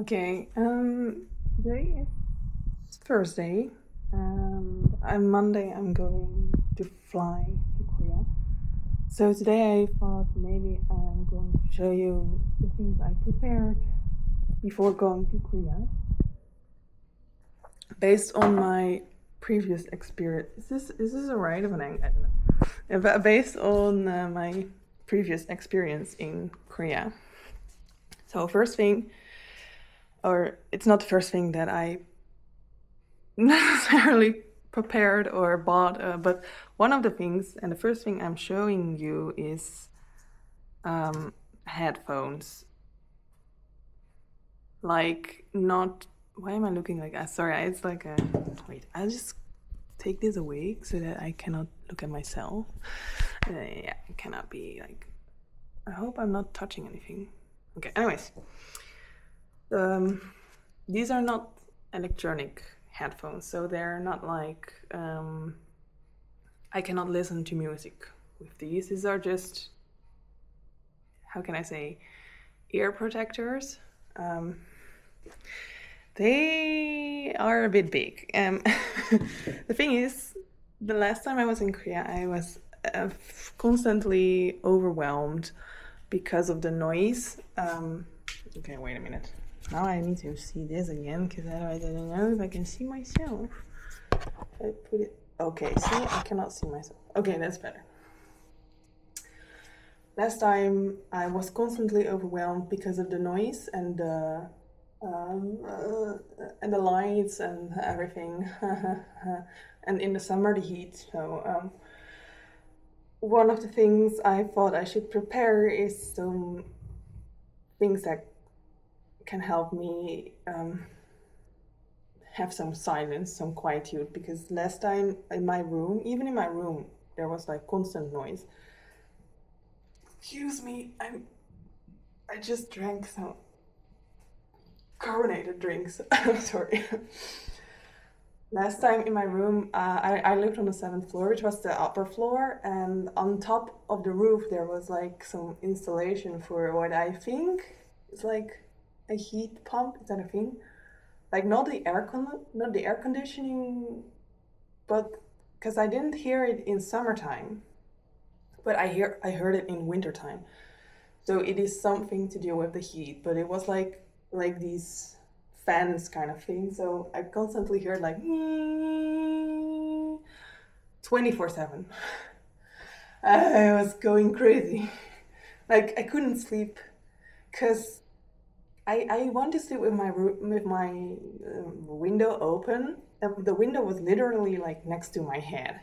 Okay, today is Thursday, and on Monday I'm going to fly to Korea. So today I thought maybe I'm going to show you the things I prepared before going to Korea, based on my previous experience. Is this a right of an angle? I don't know. But based on my previous experience in Korea. So first thing, or it's not the first thing that I necessarily prepared or bought, but one of the things, and the first thing I'm showing you is headphones. Like, not. Why am I looking like that? Sorry, it's like a. Wait, I'll just take this away so that I cannot look at myself. Yeah, it cannot be like. I hope I'm not touching anything. Okay, anyways. These are not electronic headphones, so they're not like I cannot listen to music with these. These are just, how can I say, ear protectors. They are a bit big. The thing is, the last time I was in Korea, I was constantly overwhelmed because of the noise. Okay, wait a minute. Now I need to see this again, because otherwise I don't know if I can see myself. I put it. Okay, see, I cannot see myself. Okay, that's better. Last time I was constantly overwhelmed because of the noise and the lights and everything, and in the summer the heat. So one of the things I thought I should prepare is some things that can help me have some silence, some quietude, because last time in my room, even in my room, there was like constant noise. Excuse me, I just drank some carbonated drinks. I'm sorry. Last time in my room, I lived on the 7th floor, which was the upper floor, and on top of the roof there was like some installation for what I think is like a heat pump. Is that a thing? Like not the air conditioning, but because I didn't hear it in summertime, but I heard it in wintertime. So it is something to do with the heat, but it was like these fans kind of thing. So I constantly heard like 24/7. I was going crazy. Like I couldn't sleep because I want to sleep with my window open. The window was literally like next to my head,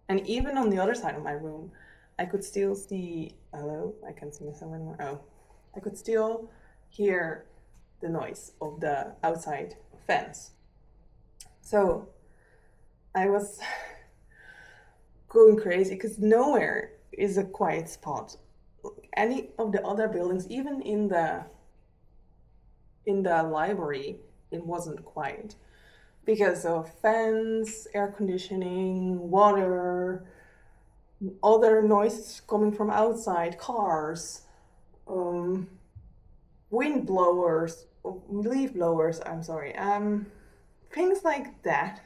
and even on the other side of my room, I could still see. Hello, I can't see myself anymore. Oh, I could still hear the noise of the outside fence. So I was going crazy because nowhere is a quiet spot. Any of the other buildings, even in the library, it wasn't quiet because of fans, air conditioning, water, other noises coming from outside, cars, wind blowers, leaf blowers. I'm sorry, things like that.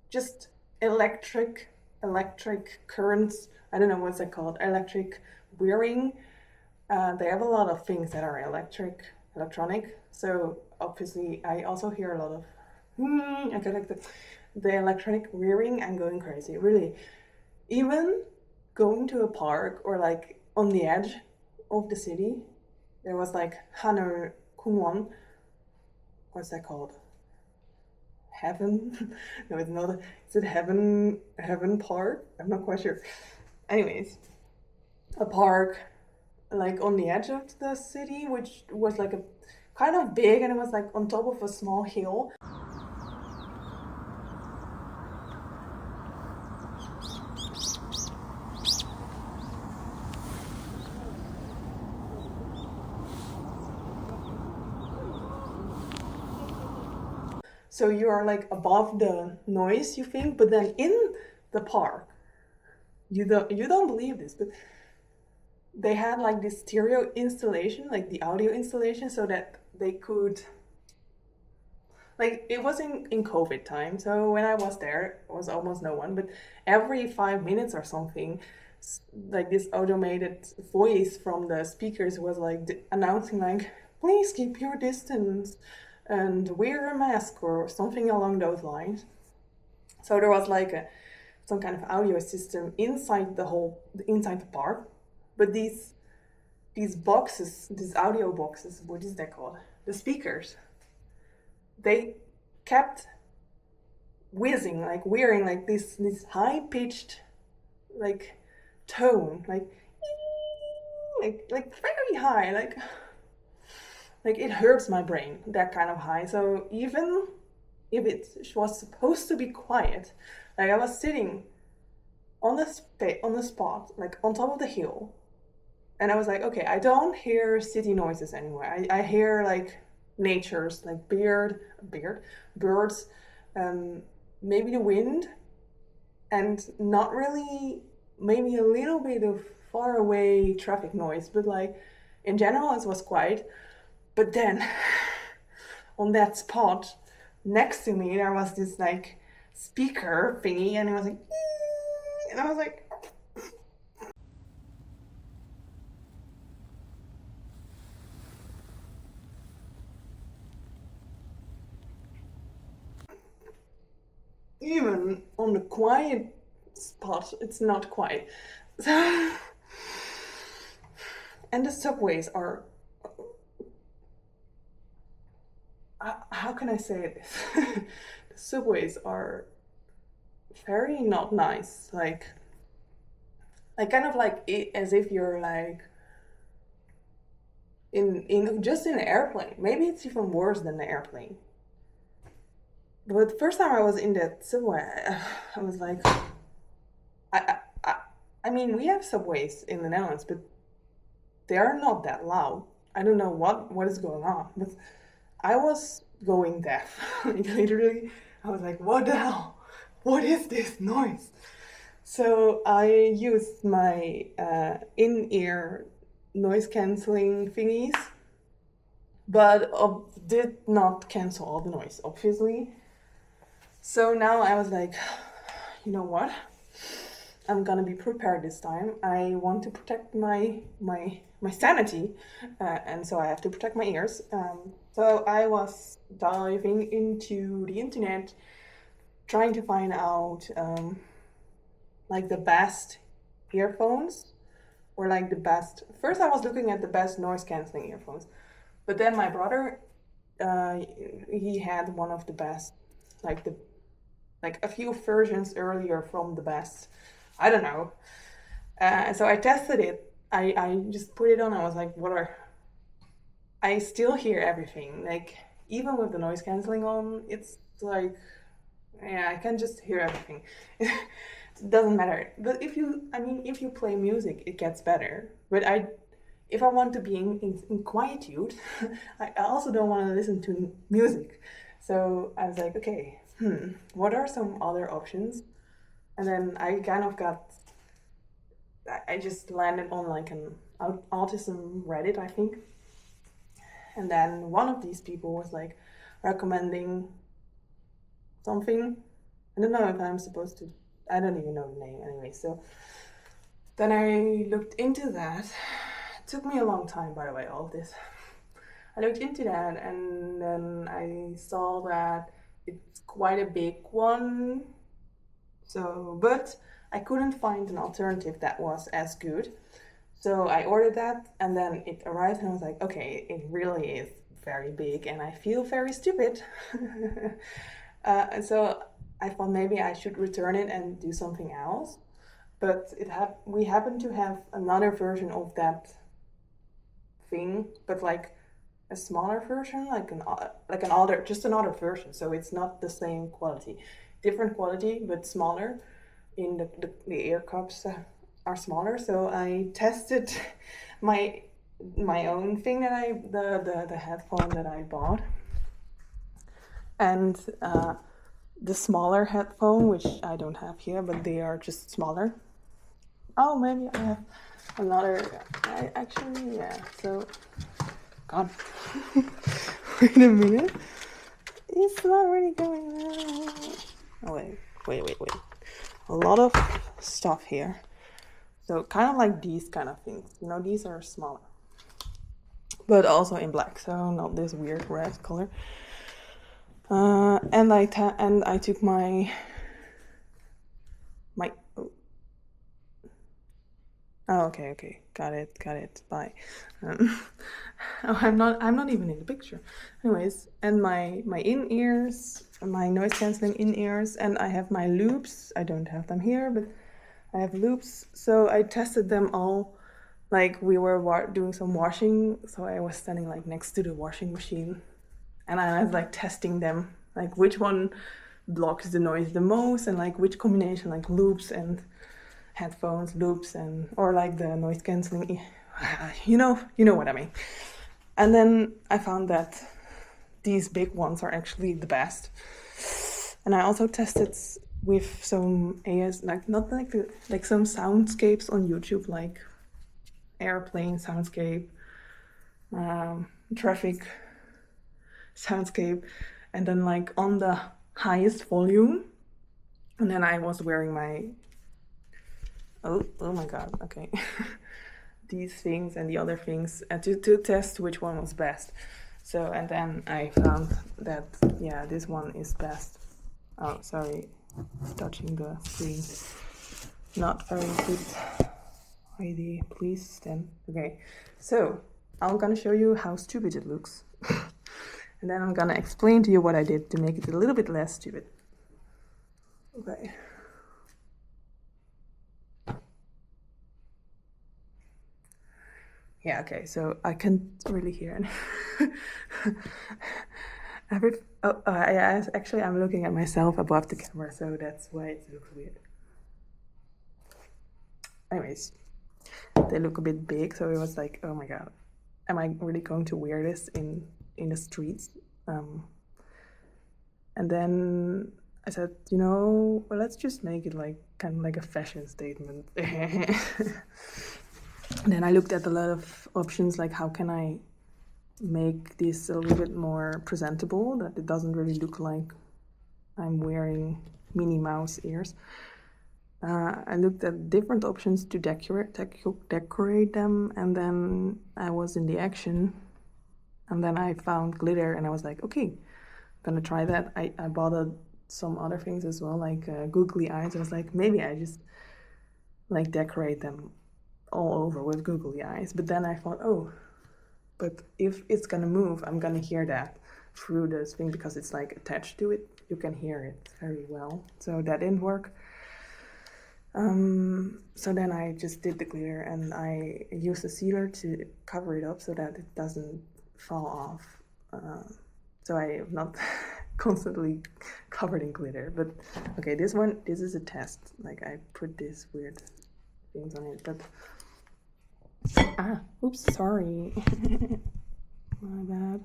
Just electric currents. I don't know what's it called. Electric wiring. They have a lot of things that are electronic. So obviously, I also hear a lot of. Okay, like the electronic wiring. I'm going crazy, really. Even going to a park or like on the edge of the city, there was like Haner Kungwon. What's that called? Heaven? No, it's not. Is it Heaven Park? I'm not quite sure. Anyways, a park like on the edge of the city, which was like a kind of big, and it was like on top of a small hill. So you are like above the noise, you think, but then in the park, you don't believe this, but they had like this stereo installation, like the audio installation, so that they could like it was in COVID time, so when I was there, it was almost no one. But every 5 minutes or something, like this automated voice from the speakers was like announcing like, "Please keep your distance and wear a mask" or something along those lines. So there was like some kind of audio system inside the park, but these boxes, these audio boxes, what is that called? The speakers, they kept whizzing, like wearing like this high pitched like tone, like very high, like it hurts my brain, that kind of high. So even if it was supposed to be quiet, like I was sitting on the spot, like on top of the hill, and I was like, okay, I don't hear city noises anymore. I hear like nature's like birds, um, maybe the wind, and not really, maybe a little bit of far away traffic noise, but like in general it was quiet. But then on that spot next to me there was this like speaker thingy, and it was like, and I was like, even on the quiet spot, it's not quiet. So, and the subways are, how can I say this? The subways are very not nice. Like kind of like as if you're like in just in an airplane. Maybe it's even worse than the airplane. But the first time I was in that subway, I was like, I, I, I mean, we have subways in the Netherlands, but they are not that loud. I don't know what is going on, but I was going deaf. Like literally, I was like, what the hell? What is this noise? So I used my in-ear noise canceling thingies, but did not cancel all the noise, obviously. So now I was like, you know what? I'm gonna be prepared this time. I want to protect my sanity, and so I have to protect my ears. So I was diving into the internet, trying to find out like the best earphones, or like the best. First, I was looking at the best noise canceling earphones, but then my brother, he had one of the best, like a few versions earlier from the best. I don't know. So I tested it. I just put it on. I was like, what are. I still hear everything. Like, even with the noise canceling on, it's like, yeah, I can just hear everything. It doesn't matter. But if you play music, it gets better. But if I want to be in quietude, I also don't want to listen to music. So I was like, okay, what are some other options? And then I kind of I just landed on like an autism Reddit, I think. And then one of these people was like recommending something. I don't know if I'm supposed to, I don't even know the name anyway. So then I looked into that. It took me a long time, by the way, all of this. I looked into that, and then I saw that it's quite a big one. So, but I couldn't find an alternative that was as good. So I ordered that, and then it arrived, and I was like, okay, it really is very big, and I feel very stupid. So I thought maybe I should return it and do something else. But we happen to have another version of that thing, but like a smaller version, like another version. So it's not the same quality, different quality, but smaller. In the ear cups are smaller. So I tested my own thing that the headphone that I bought, and the smaller headphone, which I don't have here, but they are just smaller. Oh, maybe I have another. Actually, yeah. So, God, wait a minute. it's not really going well. Oh, wait. A lot of stuff here. So kind of like these kind of things. You know, these are smaller. But also in black, so not this weird red color. And I took my okay, got it. Bye. Oh, I'm not even in the picture. Anyways, and my in ears, my noise canceling in ears, and I have my loops. I don't have them here, but I have loops. So I tested them all. Like we were doing some washing, so I was standing like next to the washing machine, and I was like testing them, like which one blocks the noise the most, and like which combination, like loops and headphones, loops, and or like the noise canceling. You know what I mean. And then I found that these big ones are actually the best. And I also tested with some like not like some soundscapes on YouTube, like airplane soundscape, traffic soundscape, and then like on the highest volume. And then I was wearing my oh my god, okay. These things and the other things to test which one was best. So, and then I found that, yeah, this one is best. Oh, sorry, touching the screen. Not very good idea, please stand. Okay, so I'm gonna show you how stupid it looks. And then I'm gonna explain to you what I did to make it a little bit less stupid. Okay. Yeah, okay, so I can't really hear it. Actually, I'm looking at myself above the camera, so that's why it looks weird. Anyways, they look a bit big, so it was like, oh my god, am I really going to wear this in the streets? And then I said, well, let's just make it like kind of like a fashion statement. Then I looked at a lot of options, like how can I make this a little bit more presentable, that it doesn't really look like I'm wearing Minnie Mouse ears. I looked at different options to decorate them, and then I was in the action, and then I found glitter, and I was like, okay, I'm gonna try that. I bought some other things as well, like googly eyes. I was like, maybe I just like decorate them all over with googly eyes. But then I thought, oh, but if it's gonna move, I'm gonna hear that through this thing because it's like attached to it. You can hear it very well. So that didn't work. So then I just did the glitter, and I used a sealer to cover it up so that it doesn't fall off. So I am not constantly covered in glitter. But okay, this is a test. Like I put these weird things on it, but oops, sorry. My bad.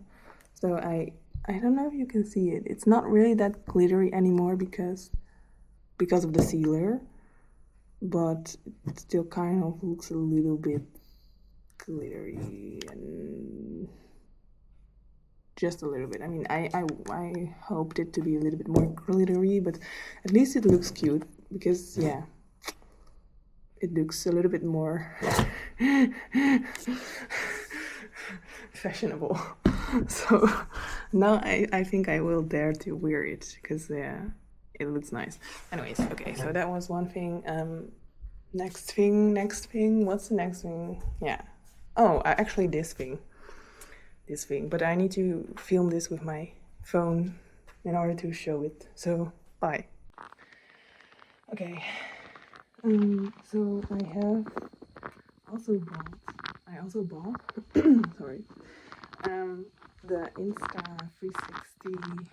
So I don't know if you can see it. It's not really that glittery anymore because of the sealer, but it still kind of looks a little bit glittery, and just a little bit. I mean, I hoped it to be a little bit more glittery, but at least it looks cute because, yeah, it looks a little bit more fashionable. So now I think I will dare to wear it because, yeah, it looks nice. Anyways, okay, so that was one thing. Next thing, what's the next thing? Yeah. Oh, actually this thing, but I need to film this with my phone in order to show it. So, bye. Okay. So I also bought sorry, the Insta360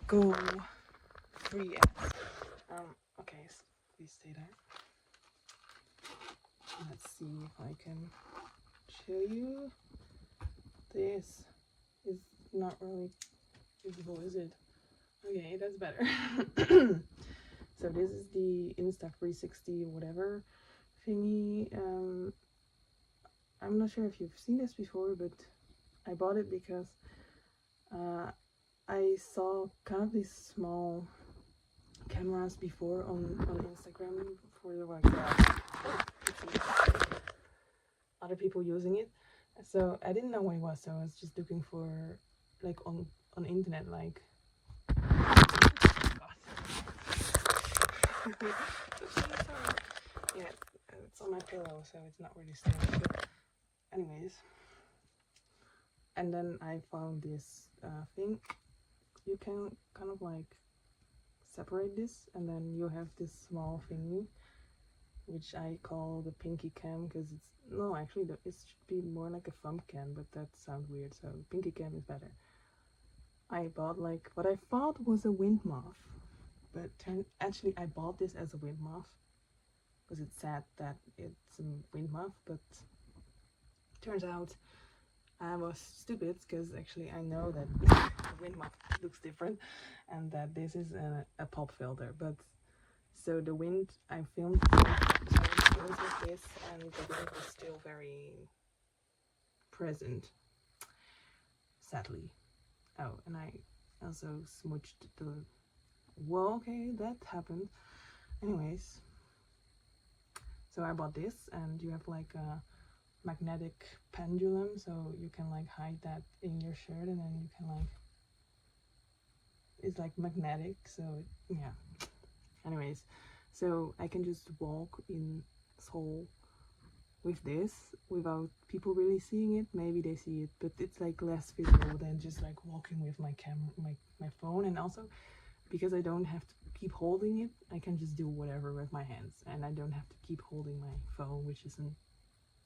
Go 3S. Okay, please stay there. Let's see if I can show you. This is not really visible, is it? Okay, that's better. So this is the Insta360 whatever thingy. I'm not sure if you've seen this before, but I bought it because I saw kind of these small cameras before on Instagram for like other people using it. So I didn't know what it was, so I was just looking for like on internet like yeah, it's on my pillow, so it's not really stable. But anyways, and then I found this thing. You can kind of like separate this, and then you have this small thingy, which I call the pinky cam, because it's no, actually it should be more like a thumb cam, but that sounds weird, so pinky cam is better. I bought like what I thought was a wind muff, but actually I bought this as a wind muff because it said that it's a wind muff, but turns out I was stupid, because actually I know that the wind muff looks different and that this is a pop filter. But so the wind I filmed with this, and the wind was still very present, sadly. Oh, and I also smooched the, well, okay, that happened. Anyways, so I bought this, and you have like a magnetic pendulum, so you can like hide that in your shirt, and then you can like, it's like magnetic, so yeah. Anyways, so I can just walk in Seoul with this without people really seeing it. Maybe they see it, but it's like less visible than just like walking with my camera, my phone. And also because I don't have to keep holding it, I can just do whatever with my hands, and I don't have to keep holding my phone, which is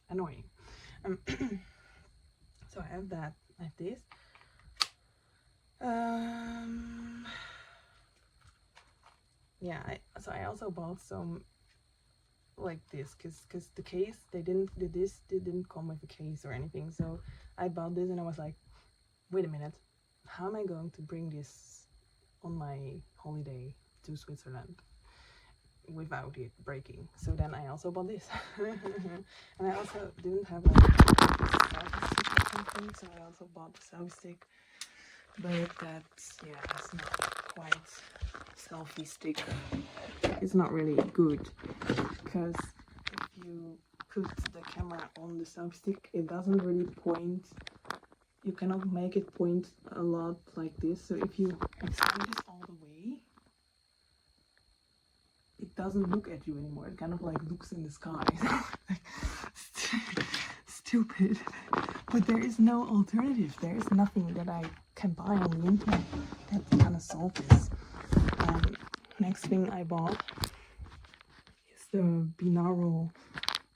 annoying. So I have that like this. Yeah, I also bought some like this, because the case, this didn't come with a case or anything, so I bought this, and I was like, wait a minute, how am I going to bring this on my holiday to Switzerland without it breaking? So then I also bought this. And I also didn't have like a selfie stick or something, so I also bought the selfie stick, but that's, yeah, it's not quite selfie stick. It's not really good, because if you put the camera on the selfie stick, it doesn't really point. You cannot make it point a lot like this. So if you extend this all the way, it doesn't look at you anymore. It kind of like looks in the sky. Stupid. But there is no alternative. There is nothing that I can buy on the internet that kind of solve this. Next thing I bought is the binaural.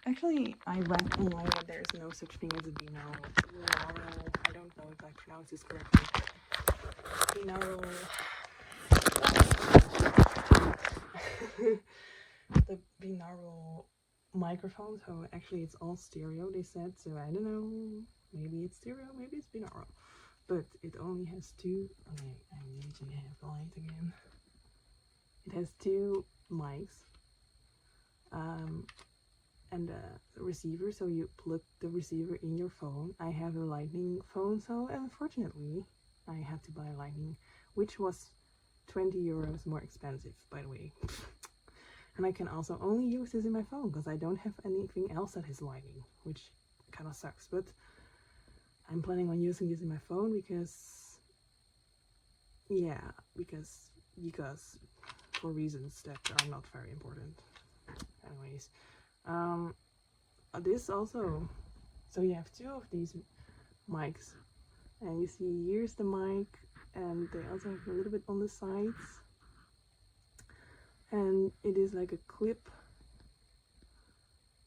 Actually, I read online that there is no such thing as a binaural. I don't know if I pronounce this correctly. Binaural. The binaural microphone. So actually, it's all stereo, they said. So I don't know. Maybe it's stereo, maybe it's binaural. But it only has two. Okay, I need to have the light again. It has two mics. And a receiver, so you plug the receiver in your phone. I have a lightning phone, so unfortunately I had to buy a lightning, which was 20 euros more expensive, by the way. And I can also only use this in my phone, because I don't have anything else that has lightning, which kind of sucks. But I'm planning on using this in my phone, because yeah, because for reasons that are not very important. Anyways, this also, so you have two of these mics, and you see here's the mic, and they also have a little bit on the sides, and it is like a clip,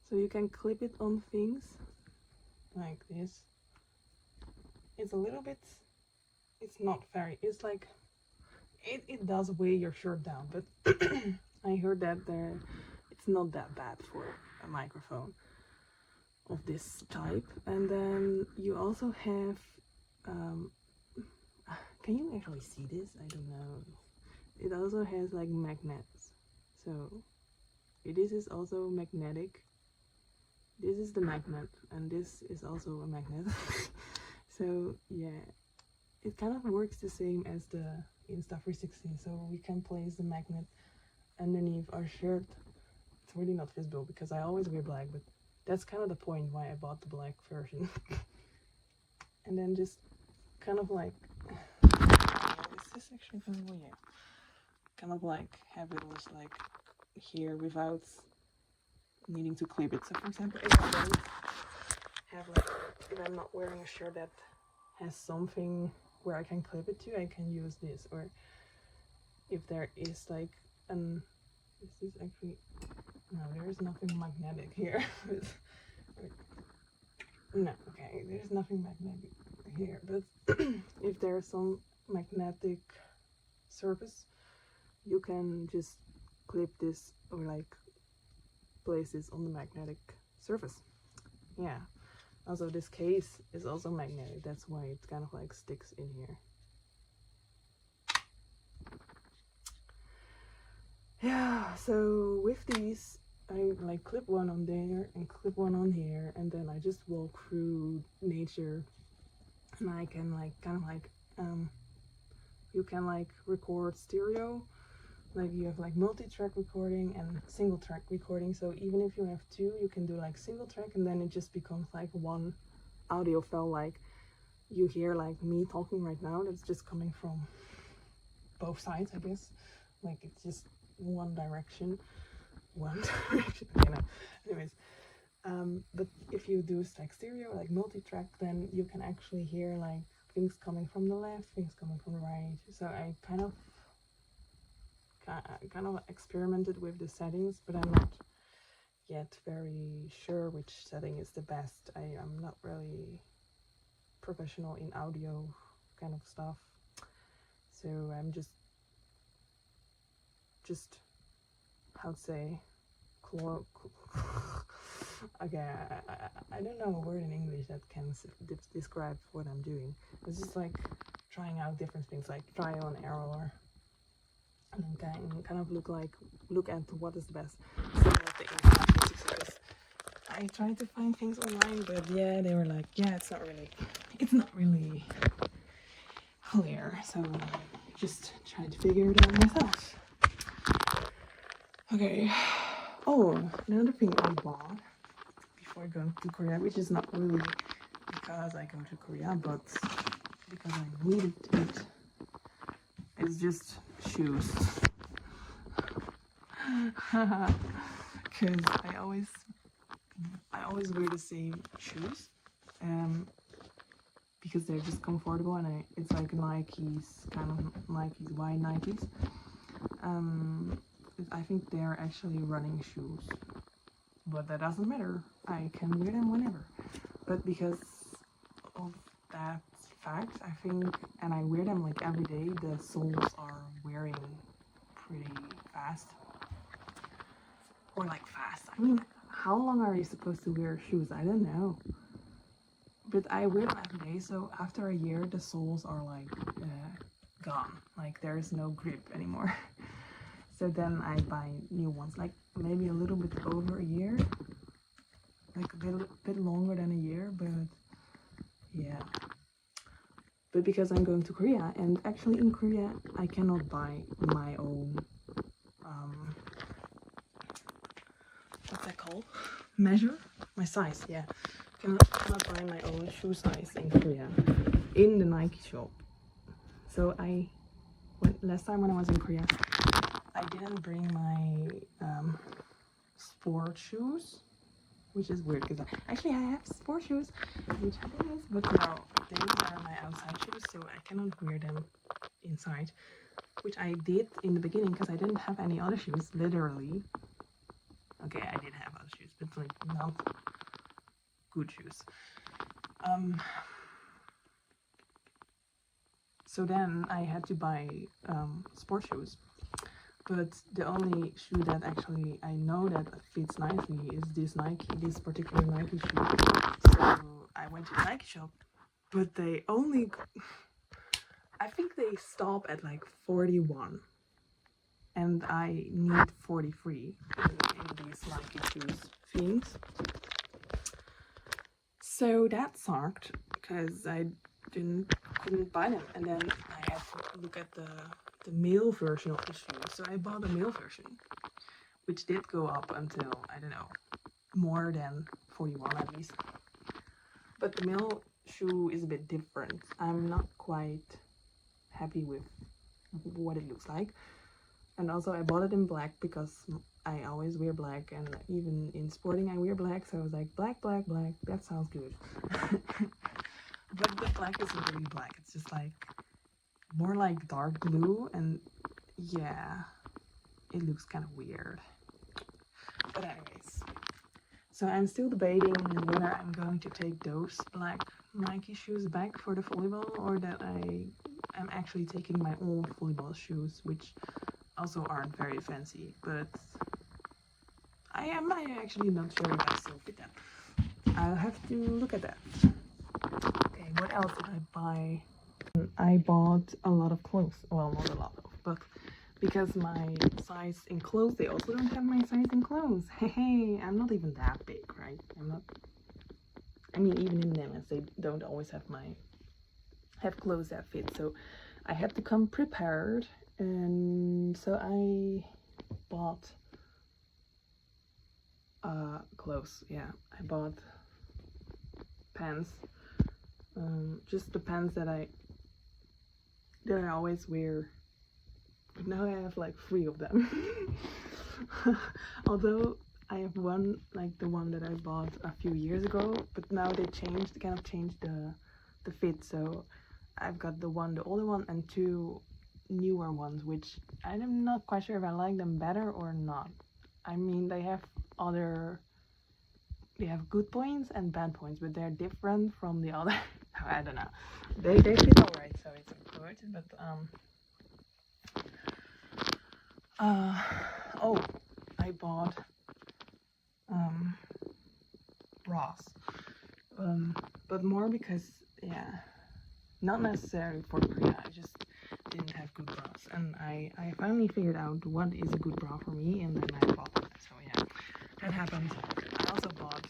so you can clip it on things like this. It's a little bit, it's not very, it's like, it does weigh your shirt down, but I heard that it's not that bad for a microphone of this type. And then you also have, can you actually see this? I don't know. It also has like magnets, so this is also magnetic. This is the magnet, and this is also a magnet. So yeah, it kind of works the same as the Insta360, so we can place the magnet underneath our shirt. It's really not visible because I always wear black, but that's kind of the point why I bought the black version. And then just kind of like, is this actually visible? Yeah. Kind of like have it just like here without needing to clip it. So for example, if I don't have like, if I'm not wearing a shirt that has something where I can clip it to, I can use this. Or if there is like is this actually, no, there is nothing magnetic here. No, okay, there's nothing magnetic here, but if there's some magnetic surface, you can just clip this or like place this on the magnetic surface. Yeah. Also, this case is also magnetic, that's why it kind of like sticks in here. Yeah, so with these, I like clip one on there and clip one on here, and then I just walk through nature, and I can like kind of like you can like record stereo, like you have like multi-track recording and single track recording. So even if you have two, you can do like single track, and then it just becomes like one audio file. Like you hear like me talking right now, that's just coming from both sides, I guess. Like it's just one direction. Okay, no. Anyways, but if you do like stereo, like multi-track, then you can actually hear like things coming from the left, things coming from the right. So I kind of experimented with the settings, but I'm not yet very sure which setting is the best. I am not really professional in audio kind of stuff, so I'm just how to say, okay, I don't know a word in English that can describe what I'm doing. It's just like trying out different things, like trial and error, and then kind of look at what is the best. So like the Insta360, I tried to find things online, but yeah, they were like, yeah, it's not really clear. So just trying to figure it out myself. Okay. Oh, another thing I bought before going to Korea, which is not really because I go to Korea, but because I needed it, is just shoes. Because I always wear the same shoes, because they're just comfortable, and it's like Nike's, kind of Nike's, white Nikes. I think they're actually running shoes, but that doesn't matter. I can wear them whenever. But because of that fact, I think, and I wear them like every day, the soles are wearing pretty fast. Or like fast. I mean, how long are you supposed to wear shoes? I don't know. But I wear them every day, so after a year, the soles are like gone. Like there's no grip anymore. So then I buy new ones, like maybe a little bit over a year, like a bit longer than a year, but yeah. But because I'm going to Korea, and actually in Korea I cannot buy my own, what's that called? Measure? My size, yeah. Cannot buy my own shoe size in Korea, in the Nike shop. So last time when I was in Korea, I didn't bring my sport shoes, which is weird because actually I have sport shoes, which happens, but now they are my outside shoes, so I cannot wear them inside, which I did in the beginning because I didn't have any other shoes, literally. Okay, I did have other shoes, but like not good shoes. So then I had to buy sport shoes. But the only shoe that actually I know that fits nicely is this particular Nike shoe. So I went to the Nike shop, but they only, I think they stop at like 41. And I need 43 in these Nike shoes things. So that sucked because I couldn't buy them, and then I had to look at the male version of the shoe. So I bought a male version, which did go up until, I don't know, more than 41 at least. But the male shoe is a bit different. I'm not quite happy with what it looks like. And also I bought it in black because I always wear black, and even in sporting I wear black, so I was like, black, black, black, that sounds good. But the black isn't really black, it's just like more like dark blue, and yeah, it looks kind of weird. But anyways, so I'm still debating whether I'm going to take those black Nike shoes back for the volleyball, or that I am actually taking my old volleyball shoes, which also aren't very fancy, but I am actually not sure if I still fit them. I'll have to look at that. Okay, what else did I buy? I bought a lot of clothes. Well, not a lot of, but because my size in clothes, they also don't have my size in clothes. Hey, I'm not even that big, right? I mean, even in them, they don't always have clothes that fit. So I had to come prepared, and so I bought clothes. Yeah, I bought pants, just the pants that I always wear, but now I have like 3 of them. Although I have one, like the one that I bought a few years ago, but now they kind of changed the fit, so I've got the older one, and 2 newer ones, which I'm not quite sure if I like them better or not. I mean, they have good points and bad points, but they're different from the other. I don't know. They fit alright, so it's good. But oh, I bought bras. But more because, yeah, not necessarily for Korea. I just didn't have good bras, and I finally figured out what is a good bra for me, and then I bought that. So yeah, that happened. I also bought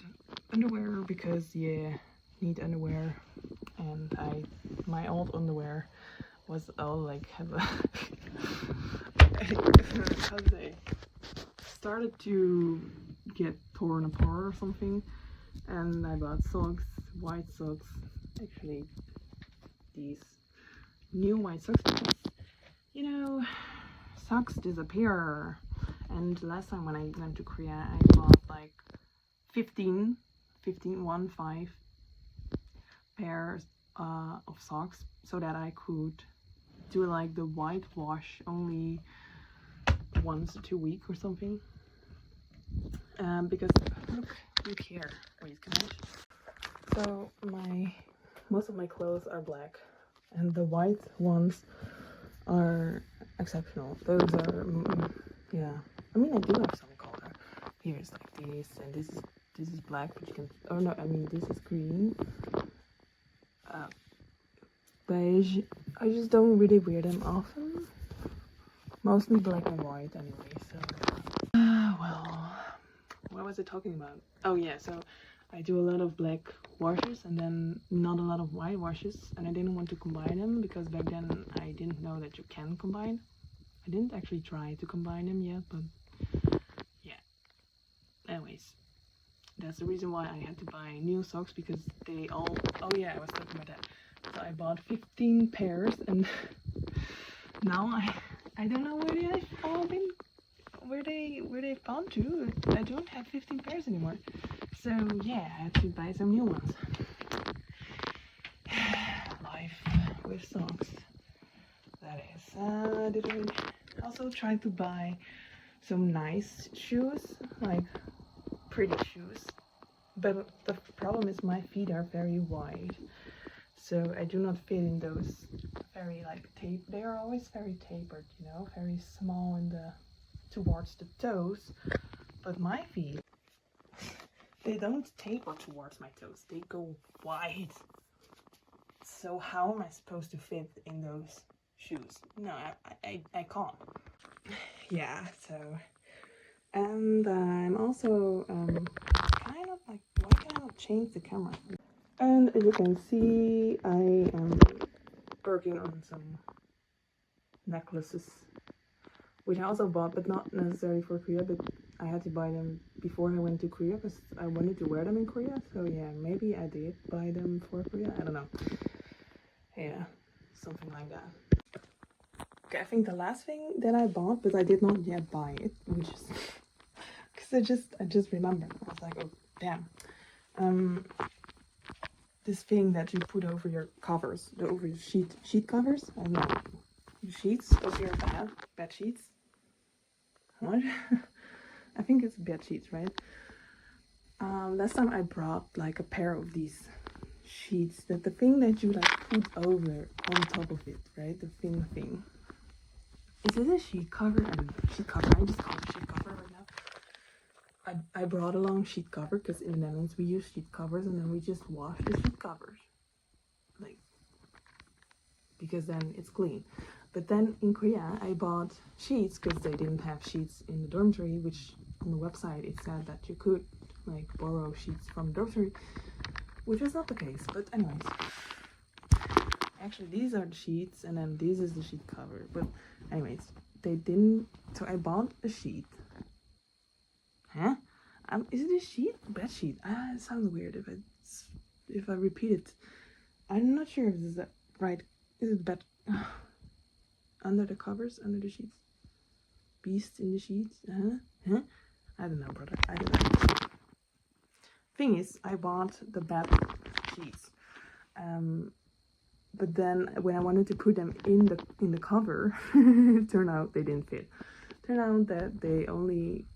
underwear because, yeah, need underwear, and my old underwear was all like how they started to get torn apart or something, and I bought socks, white socks, actually these new white socks, because, you know, socks disappear. And last time when I went to Korea, I bought like 15 pairs of socks, so that I could do like the white wash only once a 2 week or something. Because look here. Wait, can I? So most of my clothes are black, and the white ones are exceptional. Those are yeah. I mean, I do have some color. Here's like this, and this is black, but you can. Oh no, I mean this is green. Beige. I just don't really wear them often. Mostly black and white anyway. So. Well, what was I talking about? Oh yeah, so I do a lot of black washes and then not a lot of white washes, and I didn't want to combine them because back then I didn't know that you can combine. I didn't actually try to combine them yet, but yeah. Anyways, that's the reason why I had to buy new socks, because they all, oh yeah, I was talking about that. So I bought 15 pairs, and now I don't know where they've all been, where they've gone to. I don't have 15 pairs anymore. So yeah, I had to buy some new ones. Life with socks. That is. Did I also try to buy some nice shoes, like pretty shoes, but the problem is my feet are very wide, so I do not fit in those very like they are always very tapered, you know, very small in towards the toes, but my feet, they don't taper towards my toes, they go wide. So how am I supposed to fit in those shoes? No, I can't. Yeah, so, and I'm also kind of like, why can I not change the camera? And as you can see, I am working on some necklaces, which I also bought, but not necessarily for Korea, but I had to buy them before I went to Korea because I wanted to wear them in Korea. So yeah, maybe I did buy them for Korea. I don't know. Yeah, something like that. Okay, I think the last thing that I bought, but I did not yet buy it, which is because I just remembered. I was like, oh damn. This thing that you put over your covers, over your sheet covers. I don't know. Sheets of your bed sheets. What? I think it's bed sheets, right? Last time I brought like a pair of these sheets, that the thing that you like put over on top of it, right? The thin thing. Is it a sheet cover? I don't know. Sheet cover. I just call it sheet cover right now. I brought along sheet cover because in the Netherlands we use sheet covers and then we just wash the sheet covers, like, because then it's clean. But then in Korea I bought sheets because they didn't have sheets in the dormitory, which on the website it said that you could like borrow sheets from the dormitory, which was not the case. But anyways, actually these are the sheets and then this is the sheet cover. But anyways, they didn't, so I bought a sheet. Huh? Is it a sheet? Bed sheet. It sounds weird if I repeat it. I'm not sure if this is right. Is it bed? Under the covers, under the sheets. Beast in the sheets. Huh? I don't know, brother. I don't know. Thing is, I bought the bed sheets. But then when I wanted to put them in the cover, it turned out they didn't fit. Turned out that they only,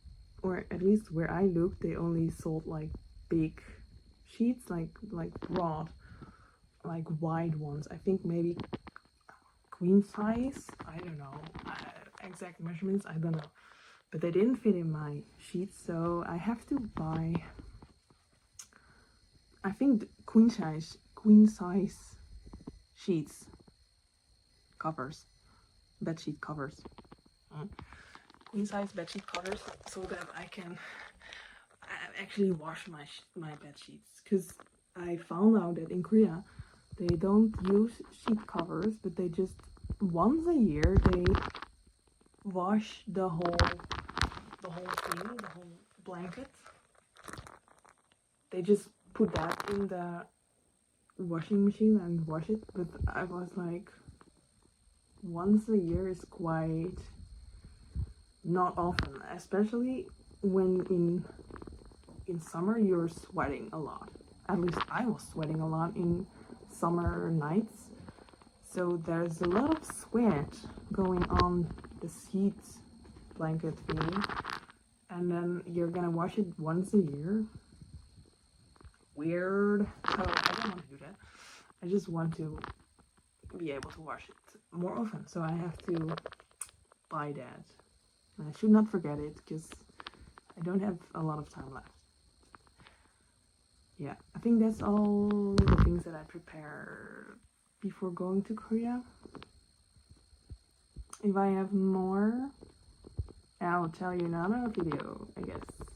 or at least where I looked, they only sold like big sheets, like broad, like wide ones. I think maybe queen size. I don't know exact measurements. I don't know, but they didn't fit in my sheets, so I have to buy. I think queen size sheets, covers, bed sheet covers. Queen size bed sheet covers, so that I can actually wash my bed sheets, because I found out that in Korea they don't use sheet covers, but they just once a year they wash the whole thing, the whole blanket. They just put that in the washing machine and wash it. But I was like, once a year is quite not often, especially when in summer you're sweating a lot. At least I was sweating a lot in summer nights, so there's a lot of sweat going on the sheet blanket thing, and then you're gonna wash it once a year. Weird. So I don't want to do that. I just want to be able to wash it more often, so I have to buy that. And I should not forget it because I don't have a lot of time left. Yeah, I think that's all the things that I prepared before going to Korea. If I have more, I'll tell you in another video, I guess.